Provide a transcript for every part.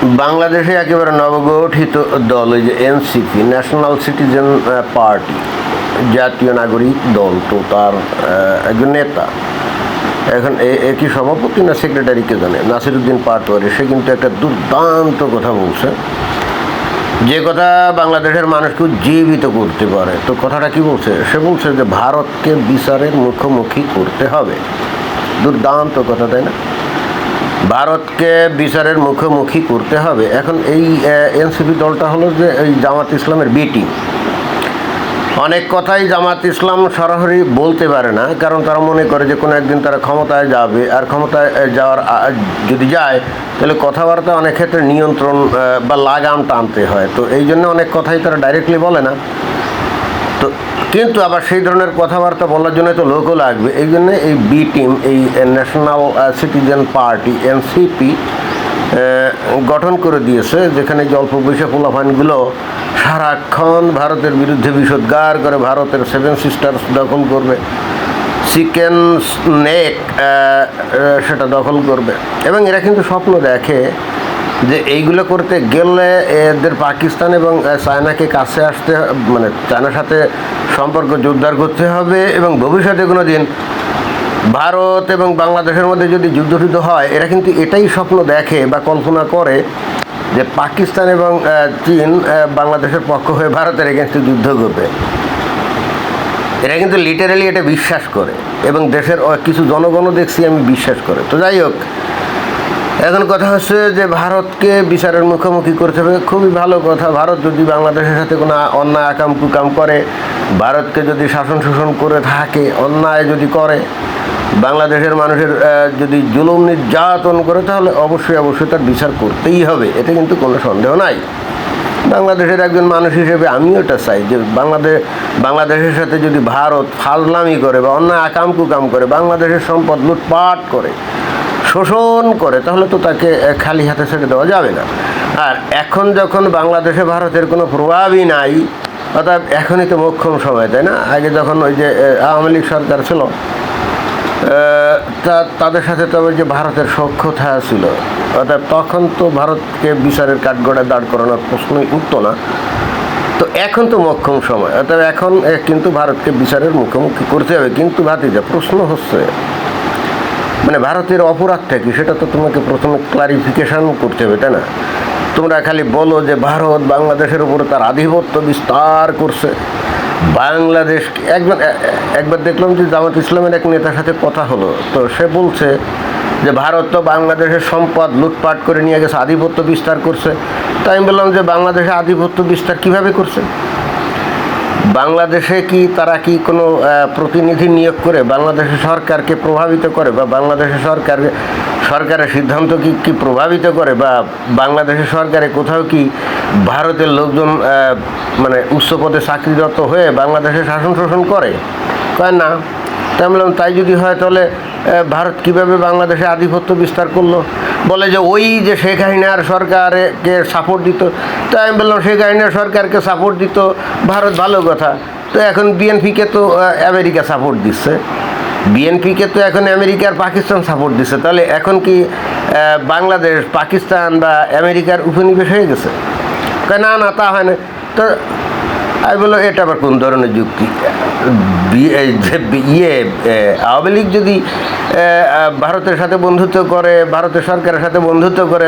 বাংলাদেশে একেবারে নবগঠিত দল ওই যে এনসিপি, ন্যাশনাল সিটিজেন পার্টি, জাতীয় নাগরিক দল, তো তার একজন নেতা এখন একই সভাপতি না সেক্রেটারিকে জানে, নাসিরুদ্দিন পাটোয়ারি, সে কিন্তু একটা দুর্দান্ত কথা বলছে, যে কথা বাংলাদেশের মানুষকে উজ্জীবিত করতে পারে। তো কথাটা কি বলছে? সে বলছে যে ভারতকে বিচারের মুখোমুখি করতে হবে। দুর্দান্ত কথা, তাই না? ভারতকে বিচারের মুখোমুখি করতে হবে। এখন এই এনসিপি দলটা হলো যে এই জামাত ইসলামের বি টিম। অনেক কথাই জামাত ইসলাম সরাসরি বলতে পারে না, কারণ তারা মনে করে যে কোনো একদিন তারা ক্ষমতায় যাবে, আর ক্ষমতায় যাওয়ার যদি যায় তাহলে কথাবার্তা অনেক ক্ষেত্রে নিয়ন্ত্রণ বা লাগাম টানতে হয়। তো এই জন্য অনেক কথাই তারা ডাইরেক্টলি বলে না। তো কিন্তু আবার সেই ধরনের কথাবার্তা বলার জন্য তো লোকও লাগবে। এই জন্য এই বি টিম, এই ন্যাশনাল সিটিজেন পার্টি এনসিপি গঠন করে দিয়েছে, যেখানে যে অল্প বয়সী পোলাপানগুলো সারাক্ষণ ভারতের বিরুদ্ধে বিষোদ্গার করে, ভারতের সেভেন সিস্টার্স দখল করবে, চিকেন নেক সেটা দখল করবে। এবং এরা কিন্তু স্বপ্ন দেখে যে এইগুলো করতে গেলে এদের পাকিস্তান এবং চায়নাকে কাছে আসতে, মানে চায়নার সাথে সম্পর্ক জোরদার করতে হবে, এবং ভবিষ্যতে কোনো দিন ভারত এবং বাংলাদেশের মধ্যে যদি যুদ্ধ হয়, এরা কিন্তু এটাই স্বপ্ন দেখে বা কল্পনা করে যে পাকিস্তান এবং চীন বাংলাদেশের পক্ষ হয়ে ভারতের এগেনস্টে যুদ্ধ করবে। এরা কিন্তু লিটারালি এটা বিশ্বাস করে, এবং দেশের কিছু জনগণও দেখছি আমি বিশ্বাস করে। তো যাই হোক, এখন কথা হচ্ছে যে ভারতকে বিচারের মুখোমুখি করতে হবে। খুবই ভালো কথা। ভারত যদি বাংলাদেশের সাথে কোনো অন্যায় আকাম কুকাম করে, ভারতকে যদি শাসন শোষণ করে থাকে, অন্যায় যদি করে, বাংলাদেশের মানুষের যদি জুলুম নির্যাতন করে, তাহলে অবশ্যই তার বিচার করতেই হবে। এতে কিন্তু কোনো সন্দেহ নাই। বাংলাদেশের একজন মানুষ হিসেবে আমিও এটা চাই যে বাংলাদেশের সাথে যদি ভারত ফাজলামি করে বা অন্যায় আকাম কুকাম করে, বাংলাদেশের সম্পদ লুটপাট করে, শোষণ করে, তাহলে তো তাকে খালি হাতে ছেড়ে দেওয়া যাবে না। আর এখন যখন বাংলাদেশে ভারতের কোনো প্রভাবই নাই, অর্থাৎ এখনই তো মোক্ষম সময়, তাই না? আগে যখন ওই যে আওয়ামী লীগ সরকার ছিল, তাদের সাথে তবে যে ভারতের সখ্যতা ছিল, অর্থাৎ তখন তো ভারতকে বিচারের কাঠগড়ায় দাঁড় করানোর প্রশ্নই উঠত না। তো এখন তো মোক্ষম সময়, অর্থাৎ এখন কিন্তু ভারতকে বিচারের মুখোমুখি করতে হবে। কিন্তু ভাতিজা, প্রশ্ন হচ্ছে মানে ভারতের অপরাধটা কি, সেটা তো তোমাকে প্রথমে ক্লারিফিকেশান করতে হবে, তাই না? তোমরা খালি বলো যে ভারত বাংলাদেশের উপরে তার আধিপত্য বিস্তার করছে। বাংলাদেশ একবার দেখলাম যে জামাত ইসলামের এক নেতার সাথে কথা হলো, তো সে বলছে যে ভারত তো বাংলাদেশের সম্পদ লুটপাট করে নিয়ে গেছে, আধিপত্য বিস্তার করছে। তাই আমি বললাম যে বাংলাদেশে আধিপত্য বিস্তার কিভাবে করছে? বাংলাদেশে কি তারা কি কোনো প্রতিনিধি নিয়োগ করে বাংলাদেশের সরকারকে প্রভাবিত করে, বা বাংলাদেশের সরকারের সিদ্ধান্ত কি প্রভাবিত করে, বা বাংলাদেশের সরকারে কোথাও কি ভারতের লোকজন মানে উচ্চ পদে চাকরিরত হয়ে বাংলাদেশে শাসন শোষণ করে? কয় না। তাই বললাম তাই যদি হয় তাহলে ভারত কিভাবে বাংলাদেশে আধিপত্য বিস্তার করলো? বলে যে ওই যে শেখ হাসিনার সরকারকে সাপোর্ট দিত। তাই আমি বললাম শেখ হাসিনার সরকারকে সাপোর্ট দিত ভারত, ভালো কথা। তো এখন বিএনপিকে তো আমেরিকা সাপোর্ট দিচ্ছে, বিএনপিকে তো এখন আমেরিকা আর পাকিস্তান সাপোর্ট দিচ্ছে। তাহলে এখন কি বাংলাদেশ পাকিস্তান বা আমেরিকার উপনিবেশ হয়ে গেছে? না না, তা হয় না। তো আমি বললাম এটা আবার কোন ধরনের যুক্তি? আওয়ামী লীগ যদি ভারতের সাথে বন্ধুত্ব করে, ভারতের সরকারের সাথে বন্ধুত্ব করে,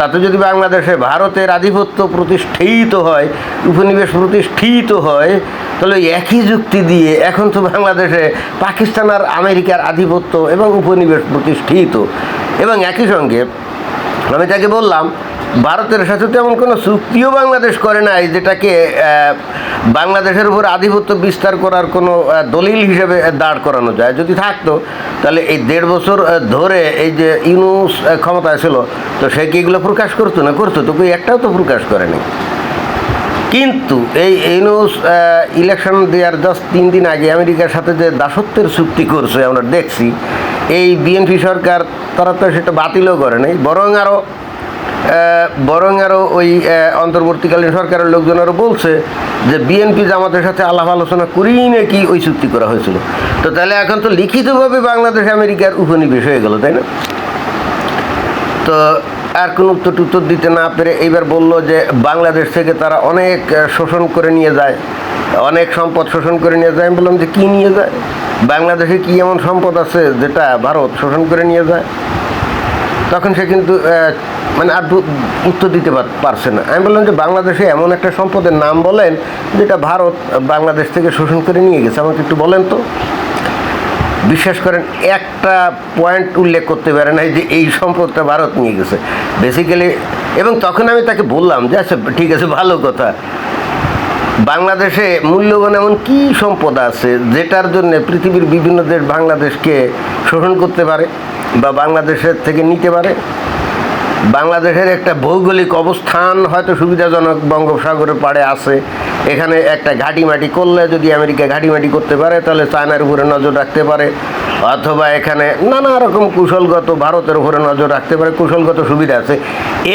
তাতে যদি বাংলাদেশে ভারতের আধিপত্য প্রতিষ্ঠিত হয়, উপনিবেশ প্রতিষ্ঠিত হয়, তাহলে একই যুক্তি দিয়ে এখন তো বাংলাদেশে পাকিস্তান আর আমেরিকার আধিপত্য এবং উপনিবেশ প্রতিষ্ঠিত। এবং একই সঙ্গে আমি তাকে বললাম ভারতের সাথে তো এমন কোনো চুক্তিও বাংলাদেশ করে নাই যেটাকে বাংলাদেশের উপর আধিপত্য বিস্তার করার কোনো দলিল হিসেবে দাঁড় করানো যায়। যদি থাকতো তাহলে এই 1.5 বছর ধরে এই যে ইউনূস ক্ষমতায় ছিল, তো সে কি এগুলো প্রকাশ করতো না? করতো তো, কই একটাও তো প্রকাশ করেনি। কিন্তু এই ইউনূস ইলেকশন দেওয়ার জাস্ট 3 দিন আগে আমেরিকার সাথে যে দাসত্বের চুক্তি করছে আমরা দেখছি, এই বিএনপি সরকার তারা তো সেটা বাতিলও করে নাই, বরং আরও ওই অন্তর্বর্তীকালীন সরকারের লোকজন আরও বলছে যে বিএনপি জামাতের সাথে আলাপ আলোচনা করেই নাকি ওই চুক্তি করা হয়েছিল। তো তাহলে এখন তো লিখিতভাবে বাংলাদেশ আমেরিকার উপনিবেশ হয়ে গেল, তাই না? তো আর কোনো উত্তর দিতে না পেরে এইবার বলল যে বাংলাদেশ থেকে তারা অনেক শোষণ করে নিয়ে যায়, অনেক সম্পদ শোষণ করে নিয়ে যায়। আমি বললাম যে কী নিয়ে যায়, বাংলাদেশে কি এমন সম্পদ আছে যেটা ভারত শোষণ করে নিয়ে যায়? তখন সে কিন্তু মানে আর উত্তর দিতে পারছে না। আমি বললাম যে বাংলাদেশে এমন একটা সম্পদের নাম বলেন যেটা ভারত বাংলাদেশ থেকে শোষণ করে নিয়ে গেছে, আমাকে একটু বলেন তো। বিশ্বাস করেন একটা পয়েন্ট উল্লেখ করতে পারে না যে এই সম্পদটা ভারত নিয়ে গেছে বেসিক্যালি। এবং তখন আমি তাকে বললাম যে আচ্ছা ঠিক আছে, ভালো কথা, বাংলাদেশে মূল্যবান এমন কী সম্পদ আছে যেটার জন্য পৃথিবীর বিভিন্ন দেশ বাংলাদেশকে শোষণ করতে পারে বা বাংলাদেশের থেকে নিতে পারে? বাংলাদেশের একটা ভৌগোলিক অবস্থান হয়তো সুবিধাজনক, বঙ্গোপসাগরের পাড়ে আছে, এখানে একটা ঘাঁটিমাটি করলে যদি আমেরিকা ঘাঁটিমাটি করতে পারে তাহলে চায়নার উপরে নজর রাখতে পারে, অথবা এখানে নানা রকম কৌশলগত ভারতের উপরে নজর রাখতে পারে, কৌশলগত সুবিধা আছে।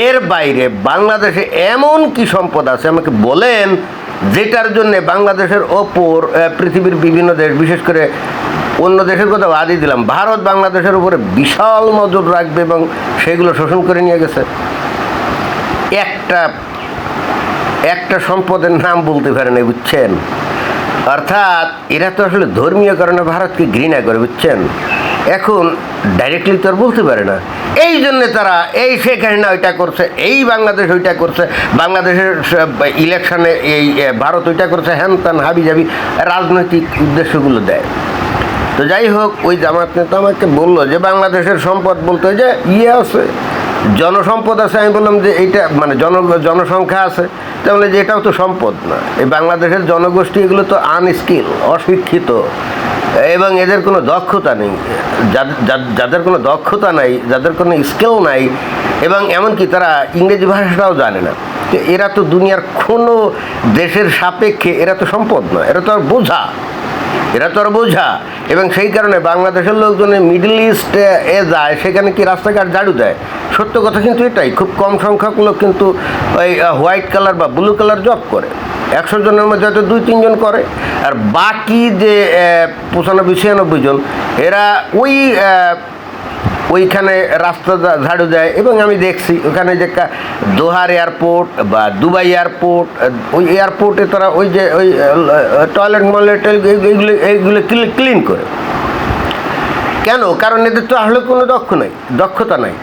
এর বাইরে বাংলাদেশে এমন কি সম্পদ আছে আমাকে বলেন যেটার জন্যে বাংলাদেশের ওপর পৃথিবীর বিভিন্ন দেশ, বিশেষ করে অন্য দেশের কথা বাদই দিলাম, ভারত বাংলাদেশের উপরে বিশাল নজর রাখবে এবং সেগুলো শোষণ করে নিয়ে গেছে? একটা সম্পদের নাম বলতে পারে না, বুঝছেন? অর্থাৎ এরা তো আসলে ধর্মীয় কারণে ভারতকে ঘৃণা করে, বুঝছেন? এখন ডাইরেক্টলি তো আর বলতে পারে না। এই জন্যে তারা এই শেখ হাসিনা ওইটা করছে, এই বাংলাদেশ ওইটা করছে, বাংলাদেশের ইলেকশনে এই ভারত ওইটা করছে, হ্যান ত্যান হাবি জাবি রাজনৈতিক উদ্দেশ্যগুলো দেয়। তো যাই হোক, ওই জামাত নেতা আমাকে বললো যে বাংলাদেশের সম্পদ বলতে যে আছে, জনসম্পদ আছে। আমি বললাম যে এইটা মানে জনসংখ্যা আছে, তাহলে যে এটাও তো সম্পদ না। এই বাংলাদেশের জনগোষ্ঠী এগুলো তো আনস্কিল, অশিক্ষিত, এবং এদের কোনো দক্ষতা নেই। যাদের কোনো দক্ষতা নাই, যাদের কোনো স্কিল নাই, এবং এমনকি তারা ইংরেজি ভাষাটাও জানে না, এরা তো দুনিয়ার কোনো দেশের সাপেক্ষে এরা তো সম্পদ না, এরা তো আর বোঝা, এবং সেই কারণে বাংলাদেশের লোকজন মিডল ইস্টে যায়, সেখানে কি রাস্তাঘাট ঝাড়ু দেয়? সত্য কথা কিন্তু এটাই, খুব কম সংখ্যক লোক কিন্তু ওই হোয়াইট কালার বা ব্লু কালার জব করে। 100 জনের মধ্যে হয়তো 2-3 জন করে, আর বাকি যে 95-96 জন এরা ওইখানে রাস্তা ঝাড়ু দেয়। এবং আমি দেখছি ওখানে যে দোহার এয়ারপোর্ট বা দুবাই এয়ারপোর্ট, ওই এয়ারপোর্টে তারা ওই যে ওই টয়লেট এইগুলো ক্লিন করে। কেন? কারণ এদের তো আসলে কোনো দক্ষতা নাই।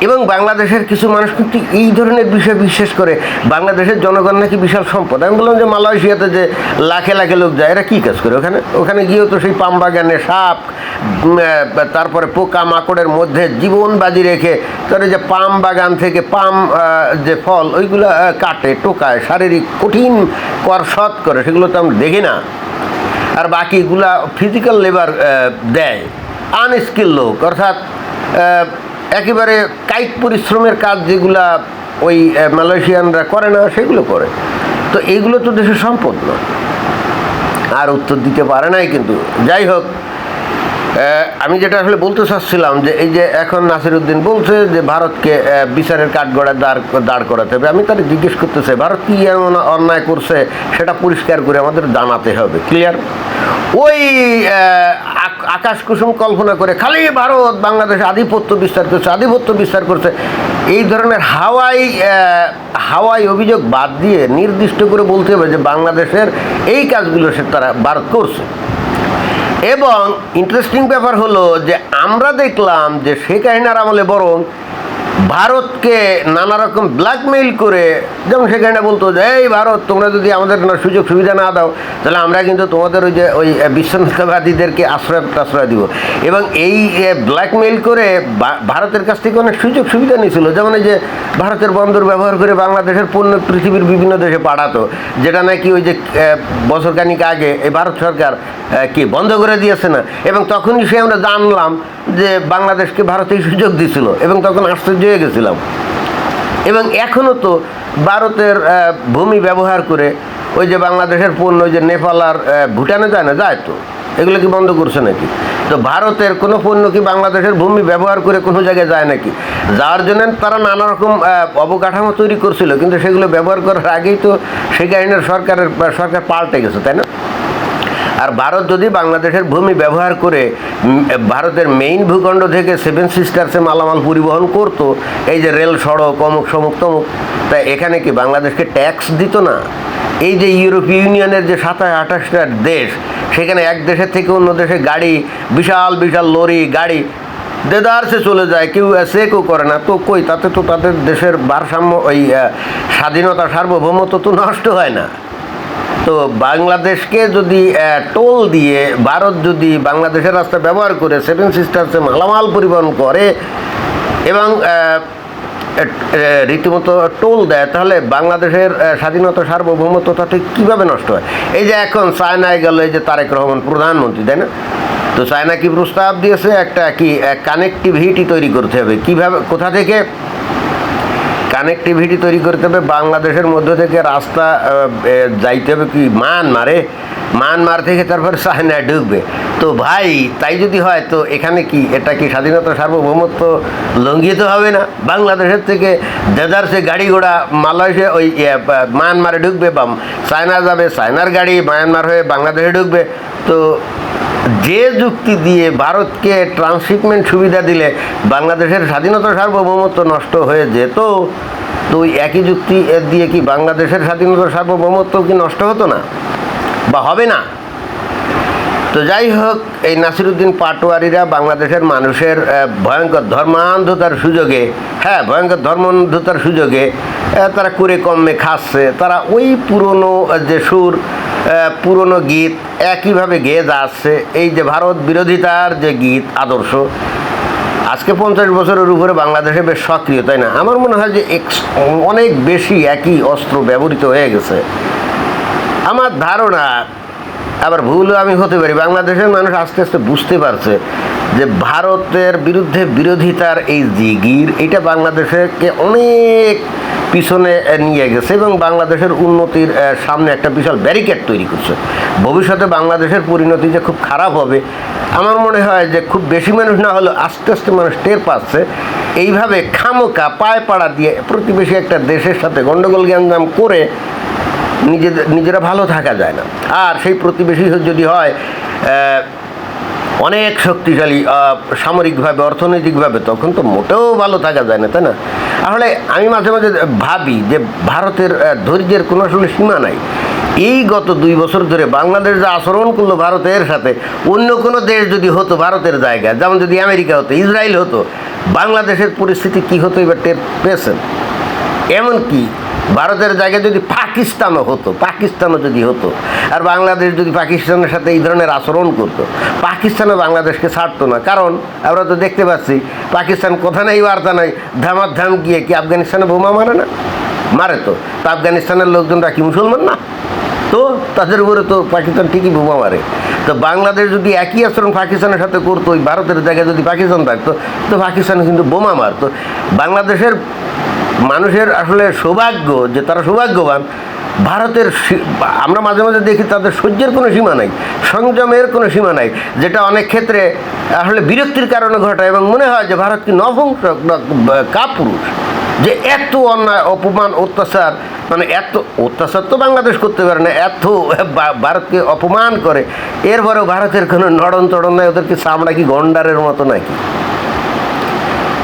এবং বাংলাদেশের কিছু মানুষ কিন্তু এই ধরনের বিষয় বিশ্বাস করে বাংলাদেশের জনগণ নাকি বিশাল সম্পদ। আমি বললাম যে মালয়েশিয়াতে যে লাখে লাখে লোক যায়, এরা কী কাজ করে ওখানে গিয়েও তো সেই পাম বাগানে সাপ, তারপরে পোকা মাকড়ের মধ্যে জীবন বাজি রেখে তারা যে পাম বাগান থেকে পাম যে ফল ওইগুলো কাটে, টোকায়, শারীরিক কঠিন কসরত করে, সেগুলো তো আমরা দেখি না। আর বাকিগুলা ফিজিক্যাল লেবার দেয়, আনস্কিল লোক, অর্থাৎ একেবারে কায়িক পরিশ্রমের কাজ যেগুলা ওই মালয়েশিয়ানরা করে না, সেগুলো করে। তো এইগুলো তো দেশের সম্পদ না। আর উত্তর দিতে পারে নাই। কিন্তু যাই হোক, আমি যেটা আসলে বলতে চাচ্ছিলাম যে এই যে এখন নাসিরউদ্দিন বলছে যে ভারতকে বিচারের কাঠগড়ায় দাঁড় করাতে হবে। আমি তাদের জিজ্ঞেস করতে চাই, ভারত কী এমন অন্যায় করছে সেটা পরিষ্কার করে আমাদের জানাতে হবে, ক্লিয়ার। ওই আকাশ কুসুম কল্পনা করে খালি ভারত বাংলাদেশে আধিপত্য বিস্তার করছে, এই ধরনের হাওয়াই অভিযোগ বাদ দিয়ে নির্দিষ্ট করে বলতে হবে যে বাংলাদেশের এই কাজগুলো তারা ভারত করছে। এবং ইন্টারেস্টিং ব্যাপার হলো যে আমরা দেখলাম যে শেখ হাসিনার আমলে বরং ভারতকে নানা রকম ব্ল্যাকমেইল করে, যেমন শেখ হাসিনা বলতো যে এই ভারত, তোমরা যদি আমাদের সুযোগ সুবিধা না দাও তাহলে আমরা কিন্তু তোমাদের ওই বিচ্ছিন্নতাবাদীদেরকে আশ্রয় দিব। এবং এই ব্ল্যাকমেইল করে ভারতের কাছ থেকে অনেক সুযোগ সুবিধা নিয়েছিল, যেমন এই যে ভারতের বন্দর ব্যবহার করে বাংলাদেশের পণ্য পৃথিবীর বিভিন্ন দেশে পাঠাতো, যেটা নাকি ওই যে বছরখানিক আগে এই ভারত সরকার কি বন্ধ করে দিয়েছে না। এবং তখনই আমরা জানলাম যে বাংলাদেশকে ভারত এই সুযোগ দিছিল, এবং তখন আশ্চর্য হয়ে গেছিলাম। এবং এখনও তো ভারতের ভূমি ব্যবহার করে ওই যে বাংলাদেশের পণ্য ওই যে নেপাল আর ভুটানে যায় তো, এগুলো কি বন্ধ করছে নাকি? তো ভারতের কোনো পণ্য কি বাংলাদেশের ভূমি ব্যবহার করে কোনো জায়গায় যায় নাকি? যার জন্য তারা নানা রকম অবকাঠামো তৈরি করছিল, কিন্তু সেগুলো ব্যবহার করার আগেই তো শেখ হাসিনার সরকার পাল্টে গেছে, তাই না? আর ভারত যদি বাংলাদেশের ভূমি ব্যবহার করে ভারতের মেইন ভূখণ্ড থেকে সেভেন সিস্টার্সে মালামাল পরিবহন করতো, এই যে রেল সড়ক অমুক সমুক তমুক, তা এখানে কি বাংলাদেশকে ট্যাক্স দিত না? এই যে ইউরোপীয় ইউনিয়নের যে 27-28টা দেশ, সেখানে এক দেশের থেকে অন্য দেশে গাড়ি, বিশাল বিশাল লরি গাড়ি দেদারসে চলে যায়, কেউ এসে কেউ করে না, তো কই তাতে তো তাদের দেশের ভারসাম্য, ওই স্বাধীনতা সার্বভৌমত্ব তো নষ্ট হয় না। তো বাংলাদেশকে যদি টোল দিয়ে ভারত যদি বাংলাদেশের রাস্তা ব্যবহার করে সেভেন সিস্টার্সে মালামাল পরিবহন করে এবং রীতিমতো টোল দেয়, তাহলে বাংলাদেশের স্বাধীনতা সার্বভৌমত্ব তাতে কীভাবে নষ্ট হয়? এই যে এখন চায়নায় গেল এই যে তারেক রহমান প্রধানমন্ত্রী, তাই না? তো চায়না কি প্রস্তাব দিয়েছে একটা কি কানেক্টিভিটি তৈরি করতে হবে। কিভাবে, কোথা থেকে কানেক্টিভিটি তৈরি করতে হবে? বাংলাদেশের মধ্য থেকে রাস্তা যাইতে হবে কি মায়ানমার থেকে, তারপর চায়নায় ঢুকবে। তো ভাই তাই যদি হয় তো এখানে কি এটা কি স্বাধীনতা সার্বভৌমত্ব লঙ্ঘিত হবে না? বাংলাদেশের থেকে দেদারসে গাড়ি ঘোড়া মালয়েশিয়া ওই মায়ানমারে ঢুকবে, বা চায়না যাবে, চায়নার গাড়ি মায়ানমার হয়ে বাংলাদেশে ঢুকবে। তো যে যুক্তি দিয়ে ভারতকে ট্রান্সশিপমেন্ট সুবিধা দিলে বাংলাদেশের স্বাধীনতা সার্বভৌমত্ব নষ্ট হয়ে যেত, তো ওই একই যুক্তি দিয়ে কি বাংলাদেশের স্বাধীনতা সার্বভৌমত্ব কি নষ্ট হতো না বা হবে না? তো যাই হোক, এই নাসিরুদ্দিন পাটোয়ারিরা বাংলাদেশের মানুষের ভয়ঙ্কর ধর্মান্ধতার সুযোগে তারা করে কমে খাচ্ছে। তারা ওই পুরনো যে সুর, পুরনো গীত একইভাবে গেয়ে যাচ্ছে। এই যে ভারত বিরোধিতার যে গীত আদর্শ, আজকে 50 বছরের উপরে বাংলাদেশে বেশ সক্রিয়, তাই না? আমার মনে হয় যে অনেক বেশি একই অস্ত্র ব্যবহৃত হয়ে গেছে। আমার ধারণা, আবার ভুলও আমি হতে পারি, বাংলাদেশের মানুষ আস্তে আস্তে বুঝতে পারছে যে ভারতের বিরুদ্ধে বিরোধিতার এই জিগির, এটা বাংলাদেশকে অনেক পিছনে নিয়ে গেছে এবং বাংলাদেশের উন্নতির সামনে একটা বিশাল ব্যারিকেড তৈরি করছে। ভবিষ্যতে বাংলাদেশের পরিণতি যে খুব খারাপ হবে, আমার মনে হয় যে খুব বেশি মানুষ না হলেও আস্তে আস্তে মানুষ টের পাচ্ছে। এইভাবে খামোকা পায়ে পাড়া দিয়ে প্রতিবেশী একটা দেশের সাথে গণ্ডগোল গ্যাঞ্জাম করে নিজেরা ভালো থাকা যায় না। আর সেই প্রতিবেশী যদি হয় অনেক শক্তিশালী সামরিকভাবে, অর্থনৈতিকভাবে, তখন তো মোটেও ভালো থাকা যায় না, তাই না? আসলে আমি মাঝে মাঝে ভাবি যে ভারতের ধৈর্যের কোনো আসলে সীমা নাই। এই গত 2 বছর ধরে বাংলাদেশ যে আচরণ করলো ভারতের সাথে, অন্য কোনো দেশ যদি হতো ভারতের জায়গায়, যেমন যদি আমেরিকা হতো, ইসরায়েল হতো, বাংলাদেশের পরিস্থিতি কী হতো এবার টের পেয়েছেন। এমনকি ভারতের জায়গায় যদি পাকিস্তানও যদি হতো, আর বাংলাদেশ যদি পাকিস্তানের সাথে এই ধরনের আচরণ করতো, পাকিস্তানও বাংলাদেশকে ছাড়তো না। কারণ আমরা তো দেখতে পাচ্ছি পাকিস্তান কথা নেই বার্তা নাই, ধামাধাম গিয়ে কি আফগানিস্তানে বোমা মারে তো আফগানিস্তানের লোকজনরা কি মুসলমান না? তো তাদের উপরে তো পাকিস্তান ঠিকই বোমা মারে। তো বাংলাদেশ যদি একই আচরণ পাকিস্তানের সাথে করতো, ওই ভারতের জায়গায় যদি পাকিস্তান থাকতো, তো পাকিস্তান কিন্তু বোমা মারতো। বাংলাদেশের মানুষের আসলে সৌভাগ্য যে তারা সৌভাগ্যবান। ভারতের আমরা মাঝে মাঝে দেখি তাদের সহ্যের কোনো সীমা নাই, সংযমের কোনো সীমা নাই, যেটা অনেক ক্ষেত্রে আসলে বিরক্তির কারণে ঘটায় এবং মনে হয় যে ভারত কি নপুংসক কাপুরুষ, যে এত অন্যায় অপমান অত্যাচার, মানে এত অত্যাচার তো বাংলাদেশ করতে পারে না, এত ভারতকে অপমান করে, এরপরেও ভারতের কোনো নড়ন চড়ন নাই, ওদেরকে চামড়া কি গন্ডারের মতো নাকি?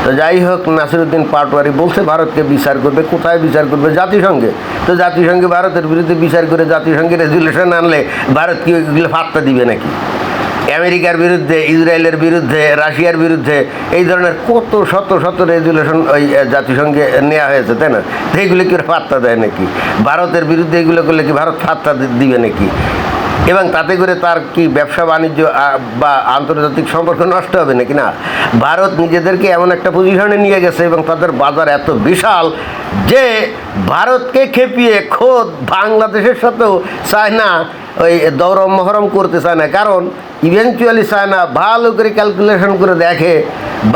তো যাই হোক, নাসিরুদ্দিন পাটোয়ারি বলছে ভারতকে বিচার করবে। কোথায় বিচার করবে? জাতিসংঘে। তো জাতিসংঘে ভারতের বিরুদ্ধে বিচার করে জাতিসংঘে রেজুলেশন আনলে ভারত কি ওইগুলো পাত্তা দিবে নাকি? আমেরিকার বিরুদ্ধে, ইসরায়েলের বিরুদ্ধে, রাশিয়ার বিরুদ্ধে এই ধরনের কত শত রেজুলেশন ওই জাতিসংঘে নেওয়া হয়েছে, তাই না? তো এইগুলো কি পাত্তা দেয় নাকি? ভারতের বিরুদ্ধে এগুলো করলে কি ভারত পাত্তা দিবে নাকি? এবং তাতে করে তার কি ব্যবসা বাণিজ্য বা আন্তর্জাতিক সম্পর্ক নষ্ট হবে নাকি? না, ভারত নিজেদেরকে এমন একটা পজিশনে নিয়ে গেছে এবং তাদের বাজার এত বিশাল যে ভারতকে খেপিয়ে খোদ বাংলাদেশের সাথেও চায়না ওই দৌরম মহরম করতে চায় না। কারণ ইভেনচুয়ালি চায়না ভালো করে ক্যালকুলেশন করে দেখে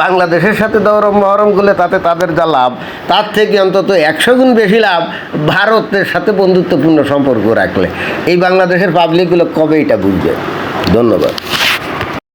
বাংলাদেশের সাথে দৌরম মহরম করলে তাতে তাদের যা লাভ, তার থেকে অন্তত 100 গুণ বেশি লাভ ভারতের সাথে বন্ধুত্বপূর্ণ সম্পর্ক রাখলে। এই বাংলাদেশের পাবলিকগুলো কবে এটা বুঝবে? ধন্যবাদ।